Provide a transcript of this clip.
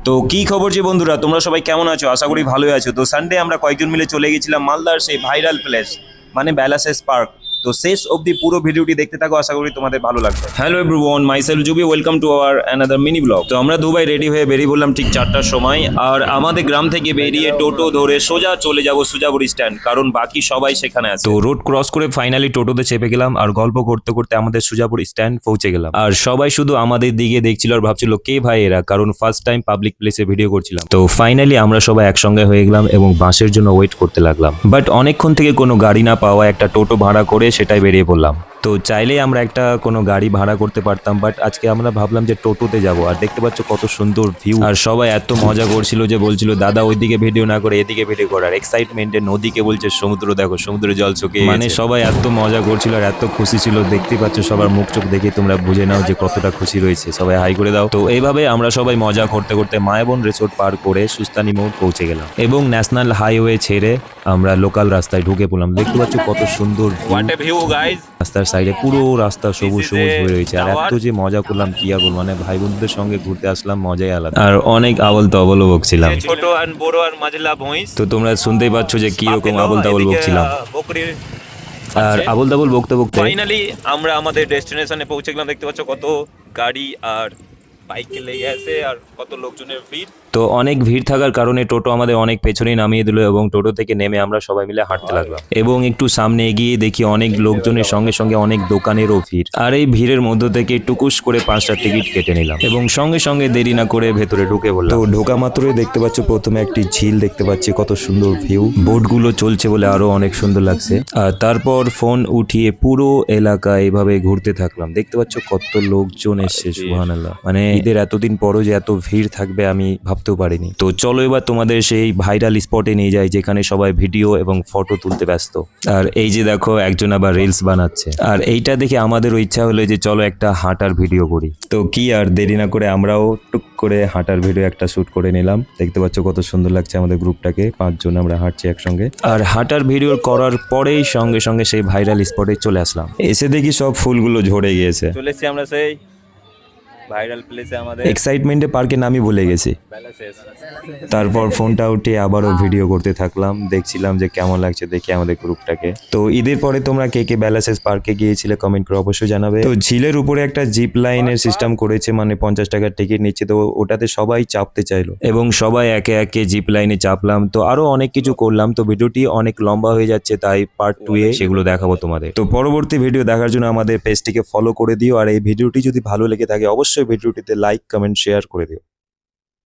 তো কি খবর যে বন্ধুরা, তোমরা সবাই কেমন আছো? আশা করি ভালোই আছো। তো সানডে আমরা কয়েকজন মিলে চলে গেছিলাম মালদার সেই ভাইরাল প্লেস, মানে ব্যালাসেস পার্ক। তো শেষ অবধি পুরো ভিডিওটি দেখতে থাকো, আশা করি তোমাদের ভালো লাগবে। Hello everyone, myself Jubi, welcome to our another mini blog. তো আমরা দুবাই রেডি হয়ে বেরিয়ে বললাম ঠিক 4টার সময়। আর আমাদের গ্রাম থেকে বেরিয়ে টোটো ধরে সোজা চলে যাব সুজাপুর স্ট্যান্ড, কারণ বাকি সবাই সেখানে আছে। তো রোড ক্রস করে ফাইনালি টোটোতে চেপে গেলাম, আর গল্প করতে করতে আমাদের সুজাপুর স্ট্যান্ড পৌঁছে গেলাম। আর সবাই শুধু আমাদের দিকে দেখছিল আর ভাবছিল কে ভাই এরা, কারণ ফার্স্ট টাইম পাবলিক প্লেসে ভিডিও করছিলাম। তো ফাইনালি আমরা সবাই একসঙ্গে হয়ে গেলাম এবং বাসের জন্য ওয়েট করতে লাগলাম। বাট অনেকক্ষণ থেকে কোনো গাড়ি না পাওয়া, একটা টোটো ভাড়া করে সেটাই বেরিয়ে পড়লাম। তো চাইলেই আমরা একটা কোনো গাড়ি ভাড়া করতে পারতাম, বাট আজকে আমরা ভাবলাম যে টোটোতে যাব। আর দেখতে পাচ্ছ কত সুন্দর ভিউ, আর সবাই এত মজা করছিল যে বলছিল দাদা ওইদিকে ভিডিও না করে এদিকে ভিডিও করার। এক্সাইটমেন্টে নদীকে বলছে সমুদ্র দেখো, সমুদ্রের জল শুকিয়ে, মানে সবাই এত মজা করছিল আর এত খুশি ছিল। দেখতে পাচ্ছ সবার মুখ চোখ দেখে তোমরা বুঝে নাও যে কতটা খুশি রয়েছে। সবাই হাই করে দাও। তো এইভাবে আমরা সবাই মজা করতে করতে মায়াবন রিসোর্ট পার করে সুস্তানি মোড় পৌঁছে গেলাম এবং ন্যাশনাল হাইওয়ে ছেড়ে আমরা লোকাল রাস্তায় ঢুকে পড়লাম। দেখতে পাচ্ছ কত সুন্দর ভিউ, রাস্তার সাইডে পুরো রাস্তা সবুজ সবুজ হয়ে রয়েছে। আর এত যে মজা করলাম কি আর বলবো, মানে ভাই বোনদের সঙ্গে ঘুরতে আসলাম, মজাই আলাদা। আর অনেক আবল তাবল বকছিলাম, ছোট আর বড় আর মাঝলা ভইস। তো তোমরা শুনতেই পাচ্ছ যে কি রকম আবল তাবল বকছিলাম। আর আবল তাবল বকতে বকতে ফাইনালি আমরা আমাদের ডেস্টিনেশনে পৌঁছে গেলাম। দেখতে পাচ্ছ কত গাড়ি আর বাইকে লেগে আছে আর কত লোকজনের ভিড়। তো অনেক ভিড় থাকার কারণে টোটো আমাদের অনেক পেছনেই নামিয়ে দিল এবং টোটো থেকে নেমে আমরা সবাই মিলে হাঁটতে লাগলাম। এবং একটু সামনে এগিয়ে দেখি অনেক লোকজনের সঙ্গে সঙ্গে অনেক দোকানেরও ভিড়। আর এই ভিড়ের মধ্য থেকে টুকুস করে 5টা টিকিট কেটে নিলাম এবং সঙ্গে সঙ্গে দেরি না করে ভেতরে ঢুকে বললাম। তো ঢোকা মাত্রই দেখতে পাচ্ছ প্রথমে একটি ঝিল দেখতে পাচ্ছি, কত সুন্দর ভিউ, বোটগুলো চলছে বলে আরো অনেক সুন্দর লাগছে। আর তারপর ফোন উঠিয়ে পুরো এলাকা এভাবে ঘুরতে থাকলাম। দেখতে পাচ্ছ কত লোকজন এসছে, সুবহানাল্লাহ। মানে ঈদের এতদিন পরও যে এত ভিড় থাকবে আমি ভাবতেও পারিনি। তো চলো এবার তোমাদের সেই ভাইরাল স্পটে নিয়ে যাই যেখানে সবাই ভিডিও এবং ফটো তুলতে ব্যস্ত। আর এই যে দেখো একজন আবার রিলস বানাচ্ছে। আর এইটা দেখে আমাদেরও ইচ্ছা হলো যে চলো একটা হাঁটার ভিডিও করি। তো কি আর দেরি না করে আমরাও টুক করে হাঁটার ভিডিও একটা শুট করে নিলাম। দেখতে পাচ্ছ কত সুন্দর লাগছে আমাদের গ্রুপটাকে, 5 জন আমরা হাঁটছি একসঙ্গে। আর হাঁটার ভিডিও করার পরেই সঙ্গে সঙ্গে সেই ভাইরাল স্পটে চলে আসলাম। এসে দেখি সব ফুলগুলো ঝরে গিয়েছে। চলেছি আমরা সেই ভাইরাল প্লেসে, আমাদের এক্সাইটমেন্টে পার্কে নামই ভুলে গেছি। তারপর ফোনটা উঠে আবারও ভিডিও করতে থাকলাম, দেখছিলাম যে কেমন লাগছে দেখি আমাদের গ্রুপটাকে। তো ঈদের পরে তোমরা কে কে ব্যালাসেস পার্কে গিয়েছিলে কমেন্ট করে অবশ্যই জানাবে। তো ঝিলের উপরে একটা জিপ লাইনের সিস্টেম করেছে, মানে 50 টাকার টিকিট নিচ্ছে। তো ওটাতে সবাই চাপতে চাইলো এবং সবাই একে একে জিপ লাইনে চাপলাম। তো আরো অনেক কিছু করলাম। তো ভিডিওটি অনেক লম্বা হয়ে যাচ্ছে, তাই পার্ট 2 এ সেগুলো দেখাবো তোমাদের। তো পরবর্তী ভিডিও দেখার জন্য আমাদের পেজটিকে ফলো করে দিও। আর এই ভিডিওটি যদি ভালো লেগে থাকে অবশ্যই ভিডিওটিতে লাইক কমেন্ট শেয়ার করে দিও।